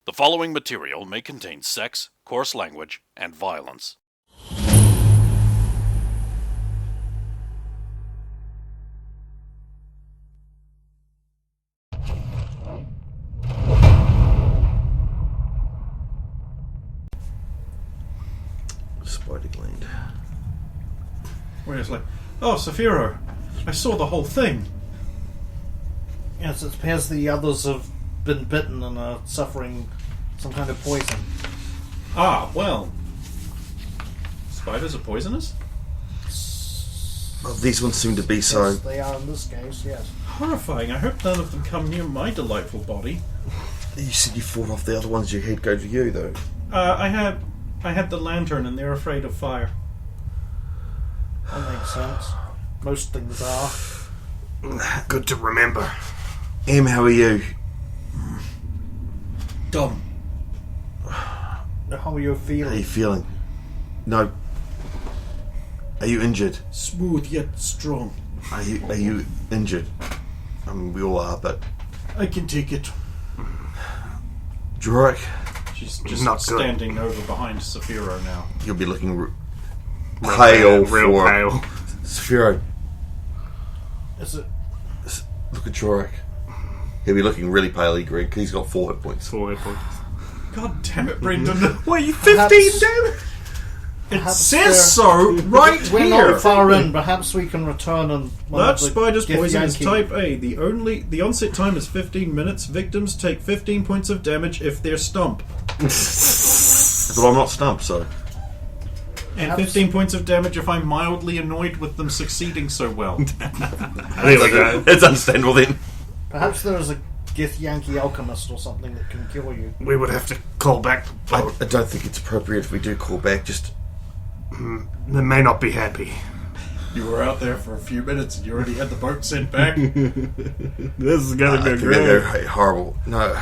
The following material may contain sex, coarse language, and violence. Spider gland. Where it's like, oh, Saphiro, I saw the whole thing. Yes, it appears the others have been bitten and are suffering some kind of poison. Ah, well. Spiders are poisonous? Well, these ones seem to be so. Yes, they are in this case, yes. Horrifying. I hope none of them come near my delightful body. You said you fought off the other ones. Your head go to you, though. I had the lantern and they're afraid of fire. That makes sense. Most things are. Good to remember. Em, how are you? Dumb. How are you How are feeling? you feeling? No. Are you injured? Smooth yet strong. Are you injured? I mean, we all are, but I can take it. Jor-Karroc, She's just Not good. standing over behind Saphiro now. you'll be looking pale real for pale. Saphiro. Is it? Look at Jor-Karroc. He'll be looking really paley green because he's got 4 hit points. 4 hit points. God damn it, Brendan. What, you 15 Perhaps- damage? It Perhaps says so right We're here. not far in. Perhaps we can return and. Large spider's Gith poison is Yankee- type A. The onset time is 15 minutes. Victims take 15 points of damage if they're stumped. But I'm not stumped, so. And Perhaps- 15 points of damage if I'm mildly annoyed with them succeeding so well. There we go. It's understandable then. Perhaps there is a Gith Yankee alchemist or something that can cure you. We would have to call back the I boat. don't think it's appropriate if we do call back. Just They may not be happy. You were out there for a few minutes and you already had the boat sent back. This is gonna I think they're horrible. No,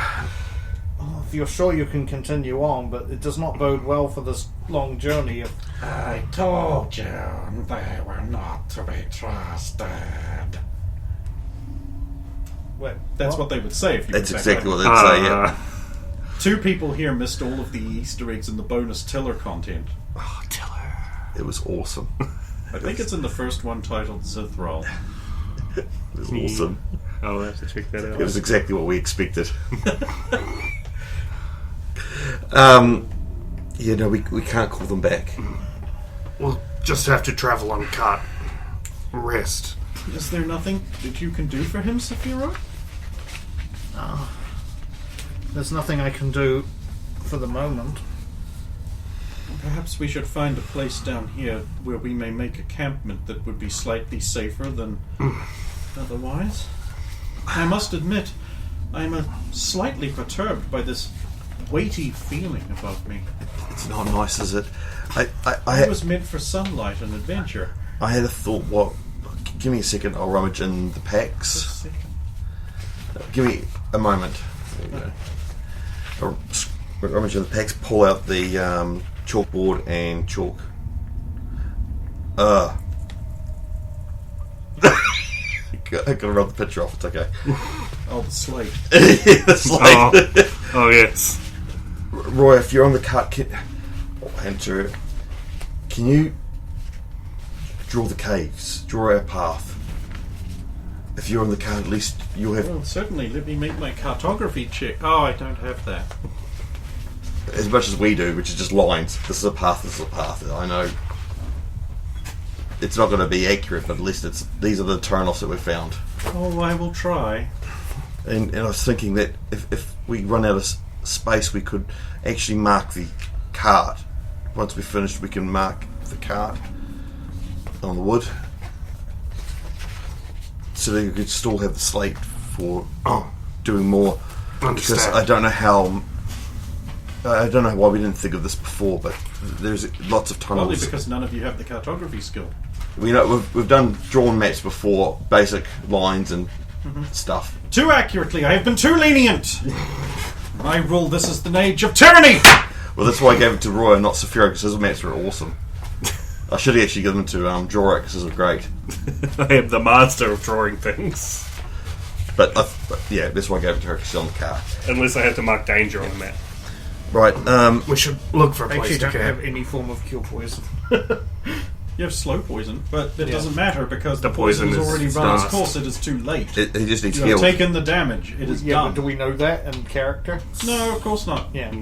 If you're sure you can continue on, but it does not bode well for this long journey. I told you they were not to be trusted. Wait, That's what they would say if you that's went back exactly out. what they'd say. Yeah. Two people here missed all of the Easter eggs and the bonus Tiller content. Oh, Tiller. It was awesome. I think it's in the first one titled Zithral. It was awesome. I'll have to check that It out. was exactly what we expected. Yeah, no, we can't call them back. We'll just have to travel on cart. Rest. Is there nothing that you can do for him, Saphiro? There's nothing I can do for the moment. Perhaps we should find a place down here where we may make a campment that would be slightly safer than otherwise. I must admit, I'm slightly perturbed by this weighty feeling above me. It's not nice, is it? I I was meant for sunlight and adventure. had a thought. What? Give me a second. I'll rummage in the packs. Just a second. Give me a moment. There you go. I'll rummage in the packs. Pull out the chalkboard and chalk. I gotta rub the picture off. It's okay. Oh, the slate. It's like, Oh, yes. Roy, if you're on the cart, enter. Can you draw the caves? Draw our path. If you're on the cart, at least you'll have Well, certainly. Let me make my cartography check. Oh, I don't have that. as much as we do, which is just lines. This is a path. This is a path. I know it's not going to be accurate, but at least these are the turn-offs that we've found. Oh, I will try. And I was thinking that if we run out of space, we could actually mark the cart. Once we're finished, we can mark the cart on the wood, so that you could still have the slate for doing more. Because Understand. I don't know why we didn't think of this before, but there's lots of Probably tunnels. because none of you have the cartography skill. We know we've done drawn maps before, basic lines and stuff. Too accurately, I have been too lenient. I rule this is the age of tyranny. Well, that's why I gave it to Roy and not Saphiro, because his maps were awesome. I should have actually given them to Jor-Karroc, because his are great. I am the master of drawing things. But yeah, that's why I gave it to her, because she's on the car. Unless I have to mark danger on the map. Right. We should look for a Actually, place to don't have camp. any form of cure poison. You have slow poison, but it Yeah. doesn't matter because The the poison poison has is already run its fast. course. It is too late. he just needs You have healed. taken the damage. It is Yeah, done. but do we know that in character? No, of course not. Yeah.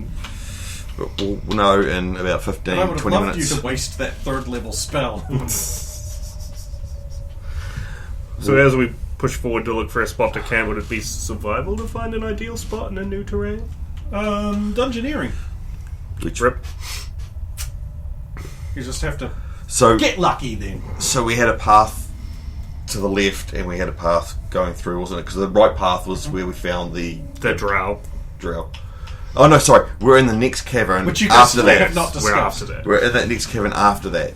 We'll know in about 15, But I would have 20 loved minutes. you to waste that 3rd level spell. So as we push forward to look for a spot to camp, would it be survival to find an ideal spot in a new terrain? Dungeoneering. Which, Rip. You just have to so get lucky then. So we had a path to the left, and we had a path going through, wasn't it? Because the right path was where we found the The drow. drill. Oh no, sorry. We're in the next cavern Which you guys after still that. have not We're discussed. after that. We're in that next cavern after that,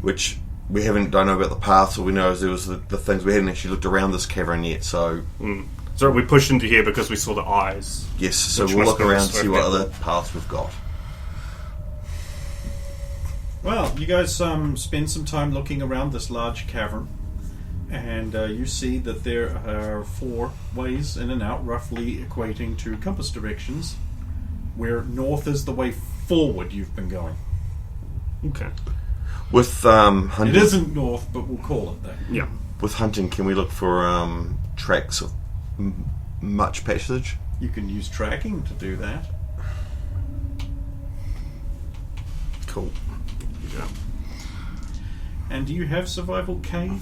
which we don't know about the paths. All we know is there was the things. We hadn't actually looked around this cavern yet, so So we pushed into here because we saw the eyes. yes. So Which we'll must look be around the and see swift what network. other paths we've got. Well, you guys spend some time looking around this large cavern, and you see that there are 4 ways in and out, roughly equating to compass directions, where north is the way forward you've been going. Okay. With It hunting, isn't north, but we'll call it that. Yeah. with hunting, can we look for tracks of much passage? You can use tracking to do that. Cool. Yeah. And do you have survival cave?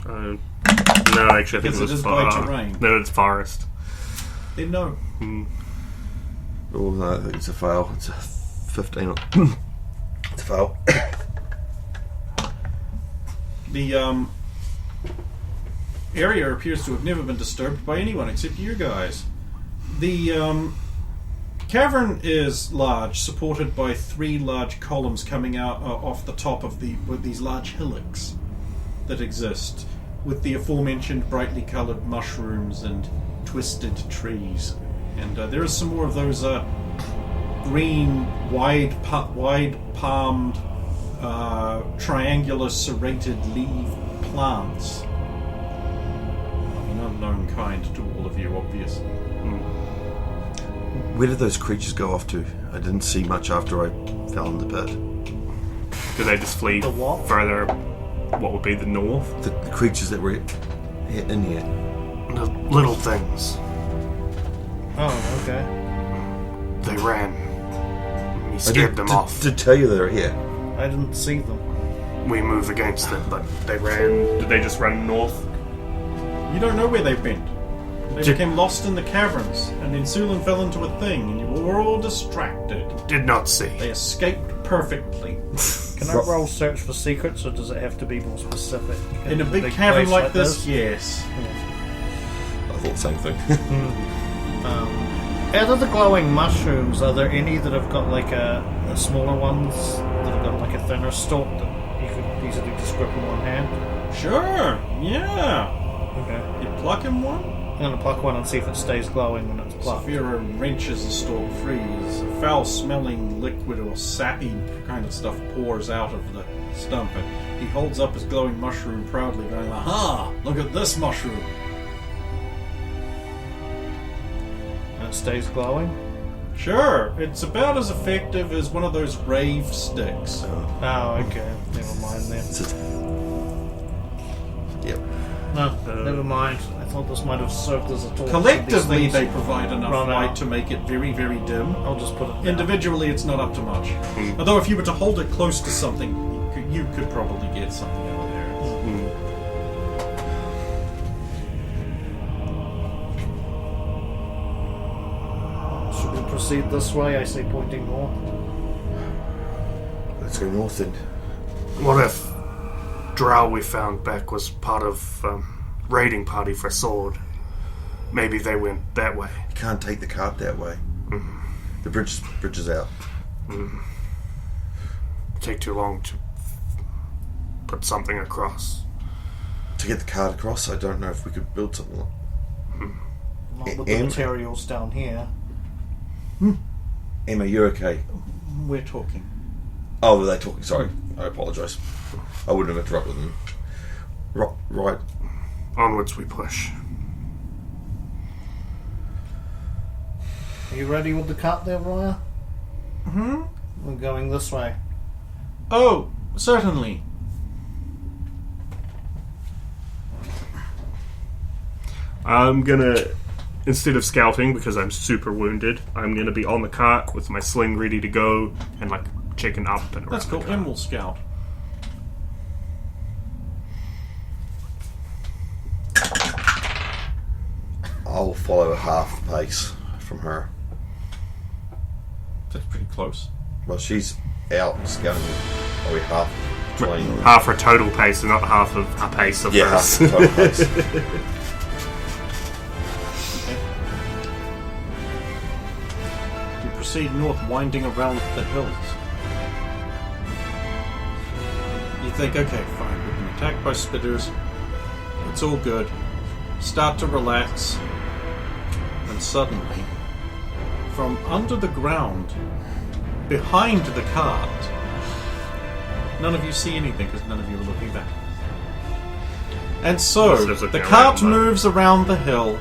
No, actually, I think Because it was it is by terrain. No, it's forest. Then no. Oh no, I think it's a fail. It's a 15. It's a fail. The area appears to have never been disturbed by anyone except you guys. The cavern is large, supported by 3 large columns coming out off the top of with these large hillocks that exist, with the aforementioned brightly coloured mushrooms and twisted trees. And there is some more of those green, wide-palmed, triangular serrated leaf plants. An unknown kind to all of you, obvious. Where did those creatures go off to? I didn't see much after I fell in the pit. Do they just flee The what? further? What would be the north? The creatures that were in here. The little things. Oh, okay. They ran. We I scared them off. Did tell you they were here. I didn't see them. We moved against them, but they ran. Did they just run north? You don't know where they've been. They Did- became lost in the caverns, and then Sulan fell into a thing, and you were all distracted. Did not see. They escaped perfectly. Can I roll search for secrets, or does it have to be more specific? In a big place cavern like this, yes. I thought the same thing. Out of the glowing mushrooms, are there any that have got like a smaller ones that have got like a thinner stalk that you could easily just grip in one hand? Sure, yeah. Okay. You pluck him one, I'm gonna pluck one and see if it stays glowing when it's plucked. Saphira wrenches the stalk free. As a foul-smelling liquid or sappy kind of stuff pours out of the stump, and he holds up his glowing mushroom proudly, going, "Aha! Look at this mushroom!" And it stays glowing? Sure, it's about as effective as one of those rave sticks. Oh, okay. Never mind then. Yep. No, never mind. I thought this might have served as a torch. Collectively, These they things provide enough run light out. to make it very, very dim. I'll just put it down. Individually, it's not up to much. Although, if you were to hold it close to something, you could probably get something out of there. Should we proceed this way? I say pointing north. Let's go north then. What if Drow we found back was part of raiding party for sword? Maybe they went that way. You can't take the cart that way. The bridge is out. Take too long to put something across. To get the cart across, I don't know if we could build something like Not with the And- materials down here. Emma, you're okay. We're talking. Oh, were they talking? Sorry. I apologise. I wouldn't have interrupted them. Right. Onwards we push. Are you ready with the cart there, Raya? We're going this way. Oh, certainly. I'm gonna, instead of scouting, because I'm super wounded, I'm gonna be on the cart with my sling ready to go and like checking up and around. That's cool. the cart. And we'll scout. I'll follow half the pace from her. That's pretty close. Well, she's out scouting probably half between. Half her total pace, and not half of her pace of Yeah, hers. half the total pace. You proceed north, winding around the hills. You think, okay, fine, we've been attacked by spitters. It's all good. Start to relax. And suddenly, from under the ground, behind the cart, none of you see anything because none of you are looking back. And so, Yes, there's a the guy cart around that. moves around the hill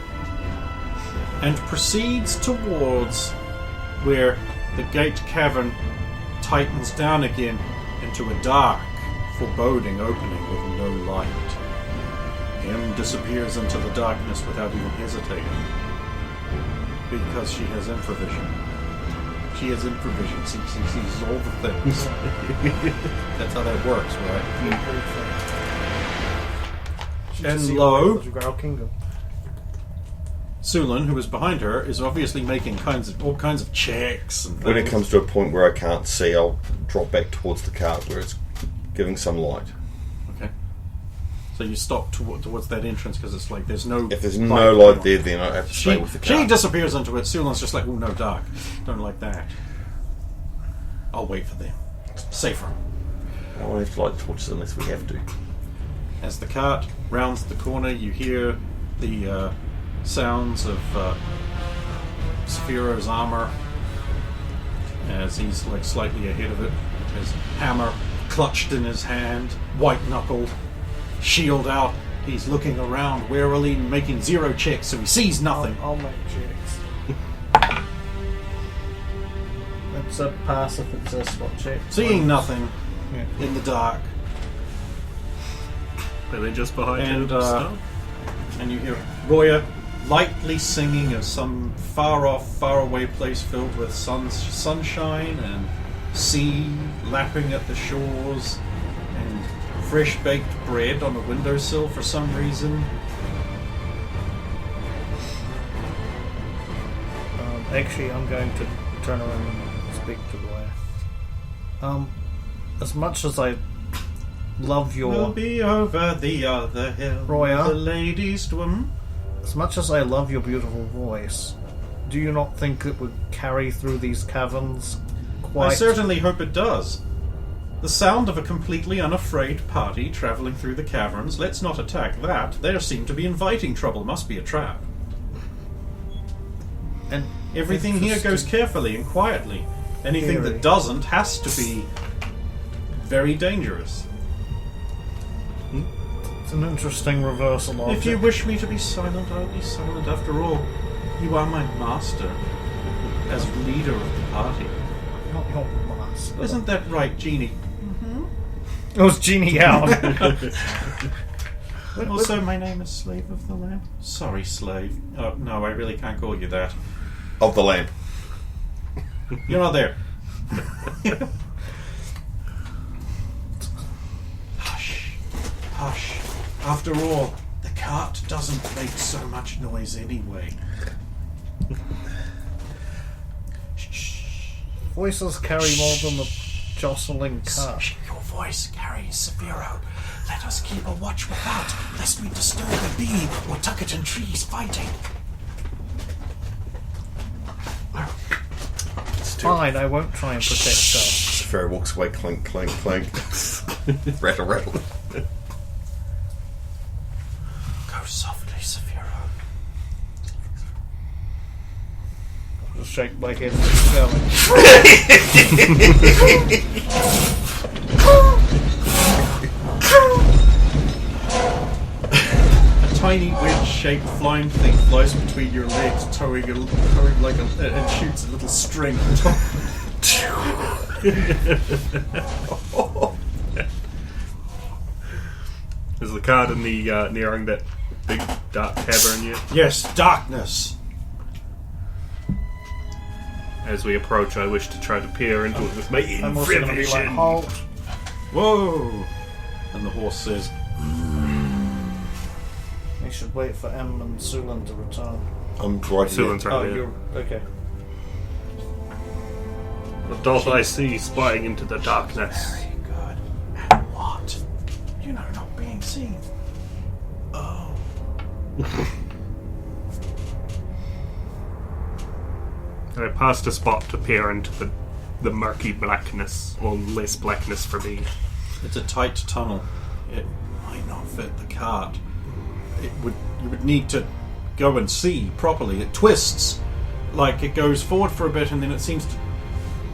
and proceeds towards where the gate cavern tightens down again into a dark, foreboding opening with no light. Him disappears into the darkness without even hesitating. Because she has infravision. She has infravision. She sees all the things. That's how that works, right? And lo, Sulan, who is behind her, is obviously making all kinds of checks. And When it things. comes to a point where I can't see, I'll drop back towards the cart where it's giving some light. Okay. So you stop towards that entrance because it's like there's no. If there's no light on. there, then I have to stay with the She cart. disappears into it. Sulan's just like, oh no, dark. Don't like that. I'll wait for them. Safer. I won't have to light torches unless we have to. As the cart rounds the corner, you hear the sounds of Sphero's armor as he's like slightly ahead of it, his hammer clutched in his hand, white-knuckled, shield out. He's looking around warily, making 0 checks, so he sees nothing. I'll make checks. It's a pass if it's a spot check. Seeing nothing Yeah. in the dark, Are they just behind and you? and you hear Roya lightly singing of some far-off, far-away place filled with sunshine and sea lapping at the shores and fresh-baked bread on a windowsill for some reason. Actually, I'm going to turn around and speak to Roya. As much as I love We'll your... be over the other hill. Roya? The ladies swim. As much as I love your beautiful voice, do you not think it would carry through these caverns quite... I certainly hope it does. The sound of a completely unafraid party travelling through the caverns. Let's not attack that. They seem to be inviting trouble. Must be a trap. And Everything here goes carefully and quietly. Anything Theory. that doesn't has to be very dangerous. It's an interesting reversal of If you wish me to be silent, I'll be silent. After all, you are my master as leader of the party. Not your master. Isn't that right, Genie? It was Genie out. Also, my name is Slave of the Lamp. Sorry, Slave. Oh, no, I really can't call you that. Of the lamp. You're not there. Hush. Hush. After all, the cart doesn't make so much noise anyway. Shh. Voices carry more than the jostling cart. Your voice carries Severo. Let us keep a watch without, lest we disturb the bee or tuck it in trees fighting. Fine, I won't try and protect her. Pharaoh walks away, clink, clink, clink. Rattle, rattle. Go softly, Severo. Just shake my head and keep going. A tiny wedge-shaped flying thing flies between your legs, towing like and shoots a little string. Is the cart in the nearing that big dark cavern yet? Yes, darkness. As we approach, I wish to try to peer into it with my I'm also going to be like, infravision. halt. Whoa! And the horse says, We should wait for M and Sulan to return. I'm right here. Sulan's right Oh, there. you're okay. What doth I see spying into the darkness? very good. And what? You know, not being seen. Oh. I passed a spot to peer into the murky blackness, or less blackness for me. It's a tight tunnel. It might not fit the cart. You would need to go and see properly. It twists. Like it goes forward for a bit and then it seems to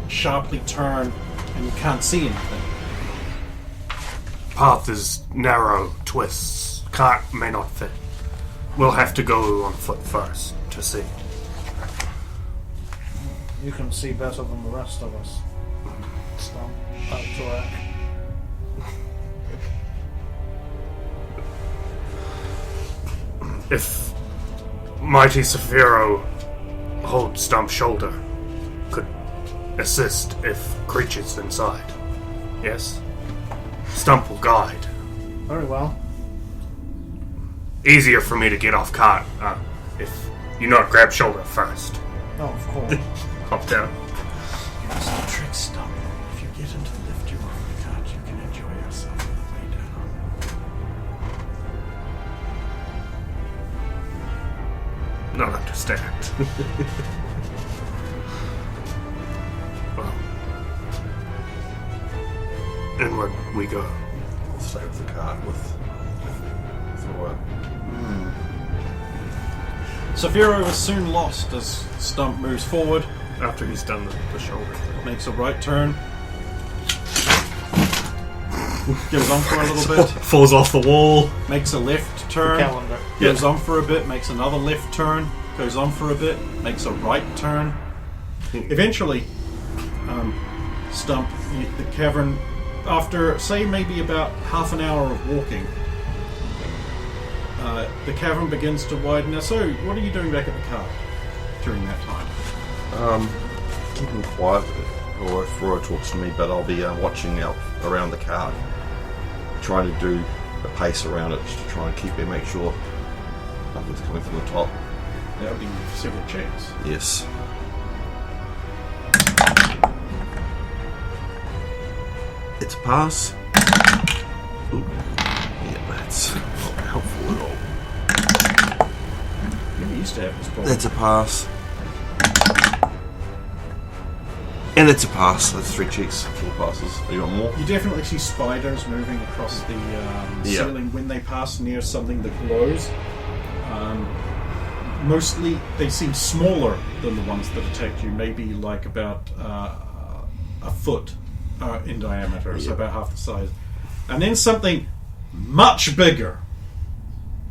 sharply turn and you can't see anything. Path is narrow, twists. Cart may not fit. We'll have to go on foot first to see. You can see better than the rest of us. Stump. Jor-Karroc. If mighty Saphiro holds Stump's shoulder, could assist if creatures inside. Yes? Stump will guide. Very well. Easier for me to get off cart if you not grab shoulder first. Oh, of course. Hop down. Here's the trick, Stump. If you get into the lift you're on the cart, you can enjoy yourself on the way down. Not understand. Well, inward we go. I'll stay with the cart with Roy. Saphiro is soon lost as Stump moves forward, After he's done the shoulder. makes a right turn, goes on for a little bit, Falls off the wall. makes a left turn, Calendar. goes on for a bit, makes another left turn, goes on for a bit, makes a right turn. Eventually, Stump, the cavern, after say maybe about half an hour of walking, the cavern begins to widen. Now, so what are you doing back at the cart during that time? Keeping quiet, or if Roy talks to me, but I'll be watching out around the cart, trying to do a pace around it just to try and keep it, make sure nothing's coming from the top. That would be several checks. Yes. It's a pass. Ooh. Yeah, that's not helpful at all. You used to have this problem. That's a pass. And it's a pass. That's 3 checks, 4 passes. Do you want more? You definitely see spiders moving across the ceiling when they pass near something that glows. Mostly, they seem smaller than the ones that attacked you. Maybe like about a foot in diameter, so about half the size. And then something much bigger.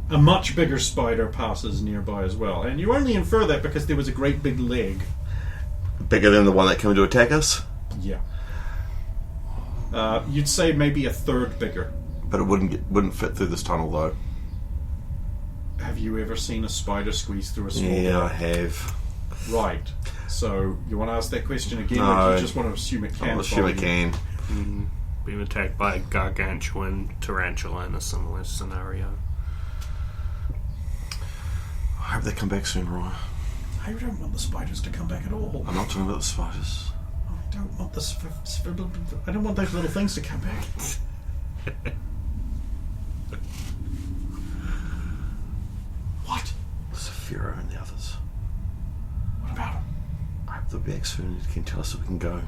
A much bigger spider passes nearby as well. And you only infer that because there was a great big leg. Bigger than the one that came to attack us? Yeah. You'd say maybe a third bigger. But it wouldn't fit through this tunnel, though. Have you ever seen a spider squeeze through a small Yeah, I gap? have. Right. So, you want to ask that question again, No. or do you just want to assume it can? I'll assume follow it you? can. Being attacked by a gargantuan tarantula in a similar scenario. I hope they come back soon, Roy. I don't want the spiders to come back at all. I'm not talking about the spiders. I don't want I don't want those little things to come back. What? Saphiro and the others. What about them? I hope they'll be back soon and can tell us if we can go.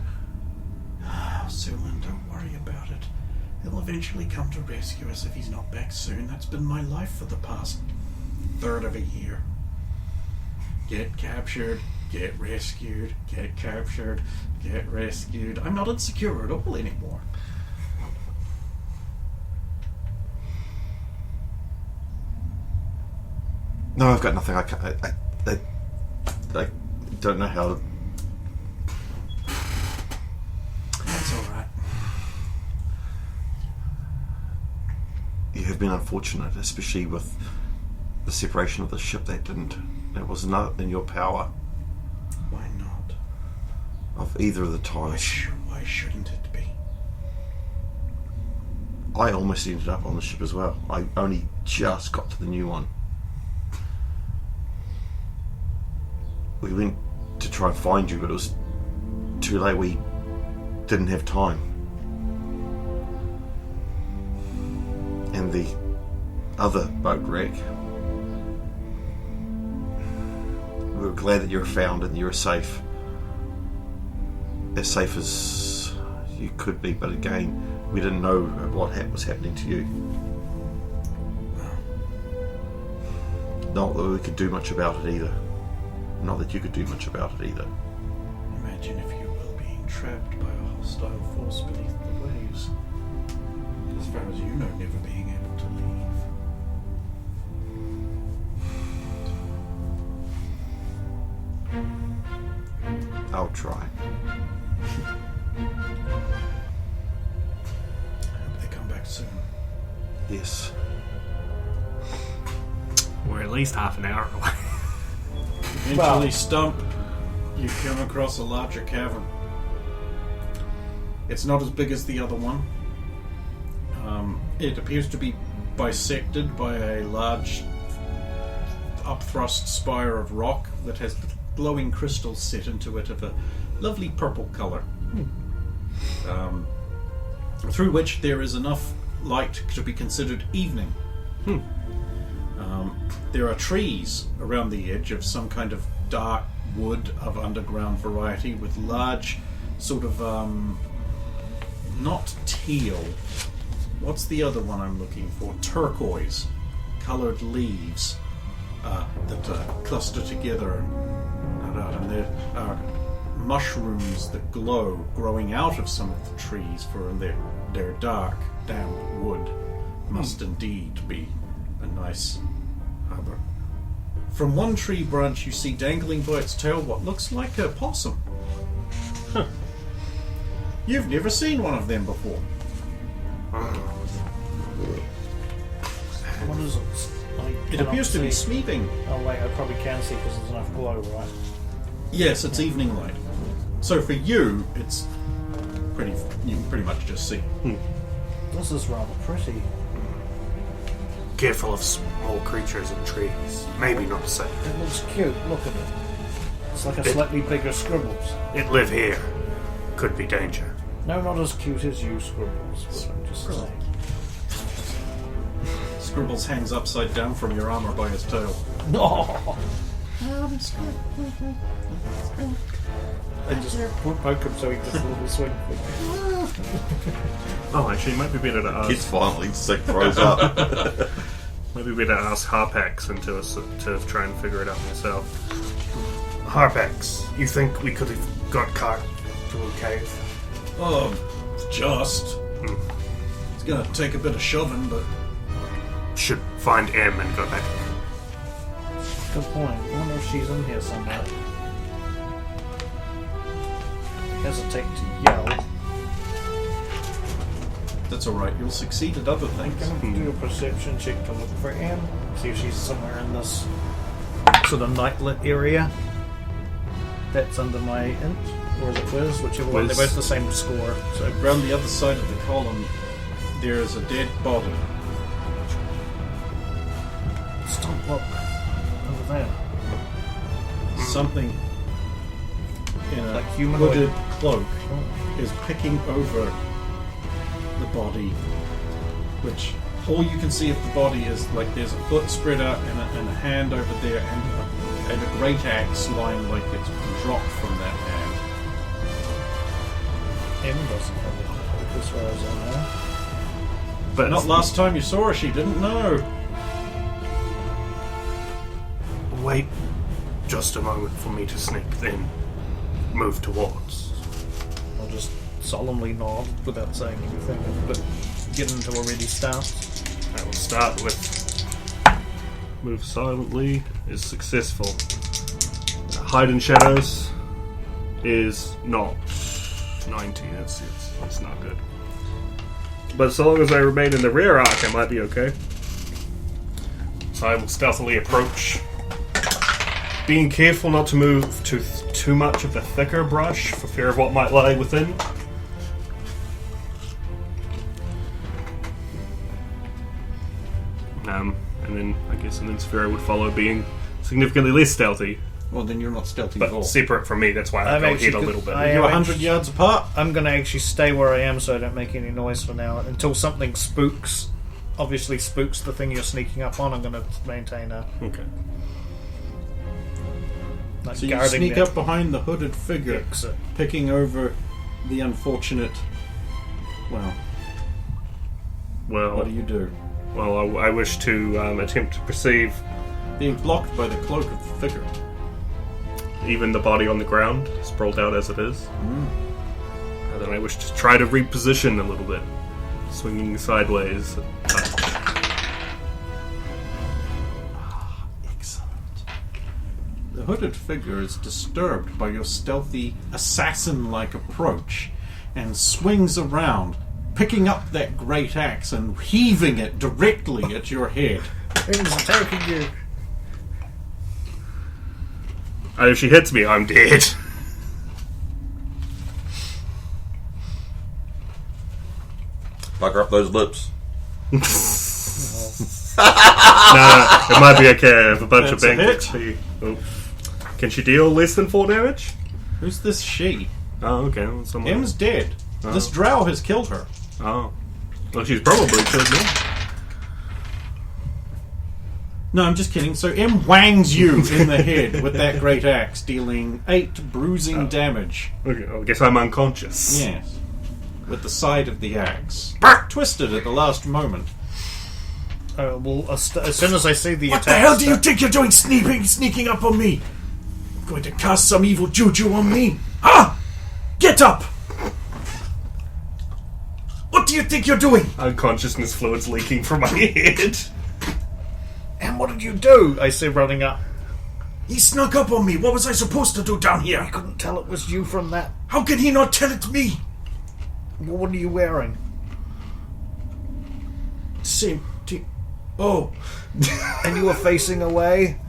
Oh, Sulan, don't worry about it. He'll eventually come to rescue us if he's not back soon. That's been my life for the past third of a year. Get captured, get rescued, get captured, get rescued. I'm not insecure at all anymore. No, I've got nothing. I don't know how. have been unfortunate, especially with the separation of the ship. That was not in your power Why not? of either of the times. Why shouldn't it be? I almost ended up on the ship as well. I only just got to the new one. We went to try and find you, but it was too late. We didn't have time. And the other boat wreck, we were glad that you were found and you were safe. As safe as you could be, but again, we didn't know what was happening to you. Not that we could do much about it either. Not that you could do much about it either. Imagine, if you will, being trapped by a hostile force beneath the waves. As far as you know, never being able to leave. I'll try. I hope they come back soon. Yes. We're at least half an hour away. Eventually, Stump, you come across a larger cavern. It's not as big as the other one. It appears to be bisected by a large upthrust spire of rock that has glowing crystals set into it of a lovely purple colour. Through which there is enough light to be considered evening. There are trees around the edge of some kind of dark wood of underground variety with large sort of not teal, what's the other one I'm looking for? Turquoise coloured leaves that cluster together, and there are mushrooms that glow growing out of some of the trees, for their dark, damp wood must indeed be a nice harbour. From one tree branch you see dangling by its tail what looks like a possum. Huh. You've never seen one of them before. What is it? It appears to be sleeping. Oh wait, I probably can see because there's enough glow, right? Yes, it's evening light. So for you, it's you can pretty much just see. This is rather pretty. Careful of small creatures and trees. Maybe not safe. It looks cute. Look at it. It's like a slightly bigger Scribbles. It live here. Could be danger. No, not as cute as you, Scribbles. But I'm just saying. Scribbles hangs upside down from your armor by his tail. No. And just poke him so he does a little swing thing. Oh, actually, it might be better to Kids ask. finally sick throws up. Maybe better to ask Harpax and to try and figure it out myself. Harpax, you think we could have got caught to a cave? Just. It's gonna take a bit of shoving, but Should find M and go back. Good point. I wonder if she's in here somewhere. Hesitate to yell. that's alright. You'll succeed at other things. I'm going to do a perception check to look for M. See if she's somewhere in this sort of nightlit area. That's under my int, or is it Wiz? Whichever one. They're both the same score. So around the other side of the column, there is a dead body. Stop, look. Over there. Something in a Like humanoid. hooded cloak is picking over the body, which all you can see of the body is like there's a foot spread out and a hand over there and a great axe lying like it's dropped from that hand. M doesn't have a cloak as far as I know. But Not last time you saw her, she didn't know. wait just a moment for me to sneak, then move towards. I'll just solemnly nod without saying anything, but get into a ready stance. I will start with move silently is successful. Hide in shadows is not 90. It's not good. But so long as I remain in the rear arc, I might be okay. So I will stealthily approach, being careful not to move to too much of the thicker brush for fear of what might lie within. And then I guess Sphera would follow, being significantly less stealthy, Well, then you're not stealthy at all. but separate from me. That's why I I'm go actually ahead a good- little bit. I- You're 100 yards apart. I'm going to actually stay where I am so I don't make any noise for now. Until something spooks, obviously spooks the thing you're sneaking up on, I'm going to maintain a... Okay. Like So you guarding sneak the up behind the hooded figure, exit. picking over the unfortunate. Well, Well, what do you do? well, I wish to attempt to perceive Being blocked by the cloak of the figure. even the body on the ground, sprawled out as it is. And then I wish to try to reposition a little bit, swinging sideways. Excellent. The hooded figure is disturbed by your stealthy, assassin-like approach and swings around, picking up that great axe and heaving it directly at your head. Things attacking you. And if she hits me, I'm dead. Bugger up those lips. No, it might be okay. I have a bunch That's of a bank hit. XP. Oh. Can she deal less than 4 damage? Who's this she? Oh, okay. Well, someone M's dead. Oh. This drow has killed her. Oh. Well, she's probably killed me. No, I'm just kidding. So M wangs you in the head with that great axe, dealing 8 bruising damage. Okay, I guess I'm unconscious. Yes. With the side of the axe. Twisted at the last moment. Well, as soon as I see the What the attack hell do you start- think you're doing sneaking up on me? Going to cast some evil juju on me? Ah! Get up! What do you think you're doing? Unconsciousness fluids leaking from my head. And what did you do? I say, running up. He snuck up on me. What was I supposed to do down I here? couldn't tell it was you from that. How can he not tell it to me? What are you wearing? Same thing. Oh. And you were facing away?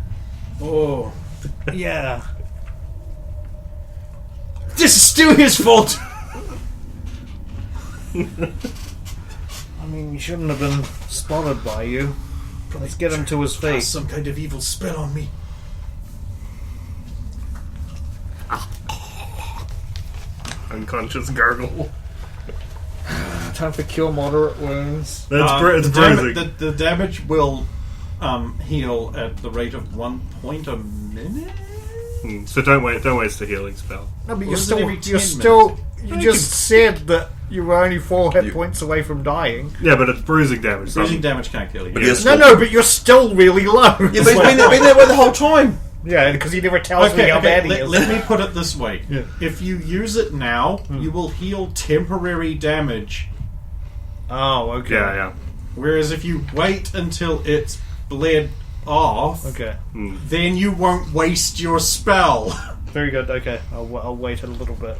Oh. Yeah. This is still his fault! I mean, you shouldn't have been spotted by you. Let's get him to his feet. Cast some kind of evil spell on me. Unconscious gargle. Time for cure moderate wounds. That's it's the, bruising. the damage will heal at the rate of 1 point a minute? So don't waste the healing spell. No, but Or is it every 10 you just said that you were only 4 hit points away from dying. Yeah, but it's bruising damage. so- Bruising damage can't kill you. But yes. No, but you're still really low. Yeah, but he's been there the whole time. Yeah, because he never tells me Okay, how bad he let, is. let me put it this way. Yeah. If you use it now, you will heal temporary damage. Oh, okay. Yeah. Whereas if you wait until it's bled off, Okay. then you won't waste your spell. Very good. Okay, I'll wait a little bit.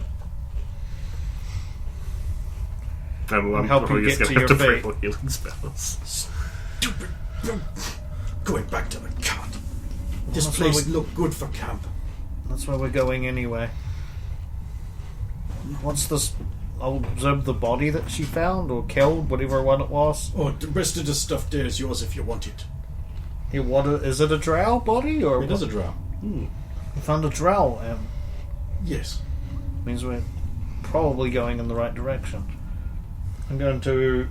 I'm help probably you just get gonna to have to your free for healing spells. Stupid. Going back to the cart. This That's place why we- looked good for camp. That's where we're going anyway. What's this? I'll observe the body that she found or killed, whatever one it was. Oh, the rest of the stuff there is yours if you want it. Yeah, is it a drow body or? It is a drow. We found a drow, and Yes. means we're probably going in the right direction. I'm going to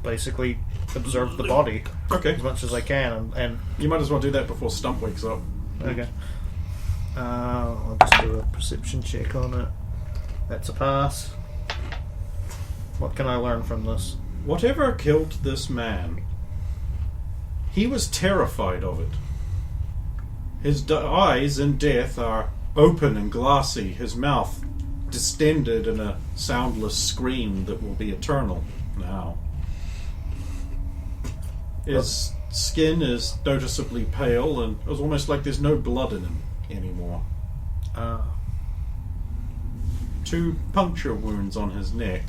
basically observe the body Okay. as much as I can, and You might as well do that before Stump wakes up. okay. I'll just do a perception check on it. That's a pass. What can I learn from this? Whatever killed this man, he was terrified of it. His eyes in death are open and glassy, his mouth distended in a soundless scream that will be eternal now. His skin is noticeably pale, and it was almost like there's no blood in him anymore. 2 puncture wounds on his neck.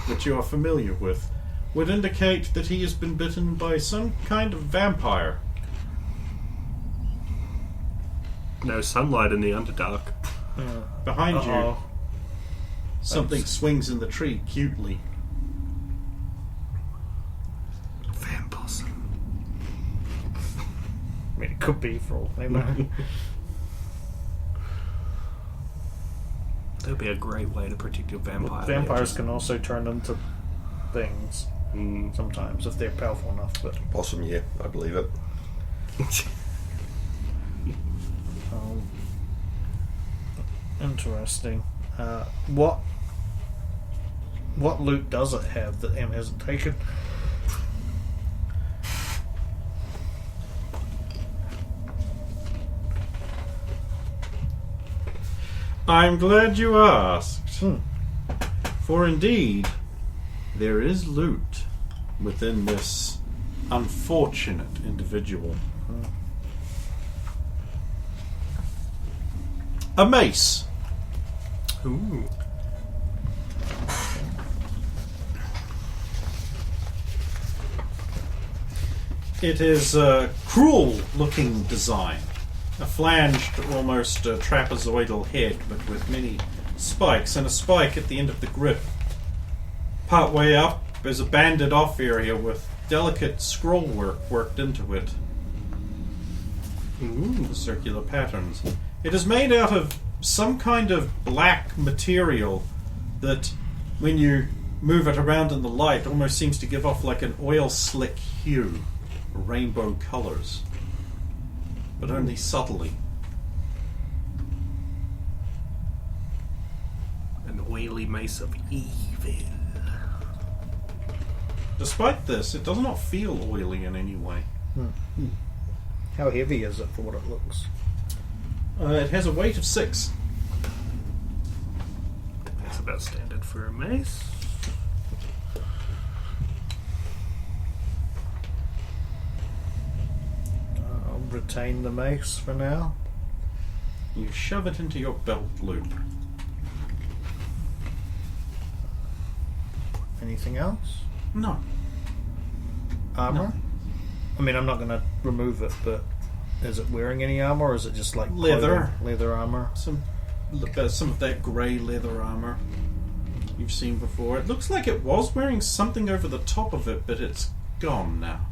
that you are familiar with would indicate that he has been bitten by some kind of vampire. No sunlight in the Underdark. Behind you, Uh-oh. something swings in the tree cutely. Vampossum. I mean, it could be for all they know. That would be a great way to protect your vampire. Vampires can also turn into things Mm. sometimes if they're powerful enough. But Possum, yeah, I believe it. interesting. What loot does it have that M hasn't taken? I'm glad you asked. Hmm. For indeed, there is loot within this unfortunate individual. A mace. Ooh. It is a cruel-looking design. A flanged, almost trapezoidal head, but with many spikes, and a spike at the end of the grip. Part way up is a banded off area with delicate scroll work worked into it. The circular patterns. It is made out of some kind of black material that, when you move it around in the light, almost seems to give off like an oil slick hue, rainbow colors, but only subtly. An oily mace of evil. Despite this, it does not feel oily in any way. How heavy is it for what it looks? It has a weight of 6. That's about standard for a mace. I'll retain the mace for now. You shove it into your belt loop. Anything else? No. Armor? No. I mean, I'm not going to remove it, but is it wearing any armor, or is it just like Leather. clothing? Leather armor? Some of that grey leather armor you've seen before. It looks like it was wearing something over the top of it, but it's gone now.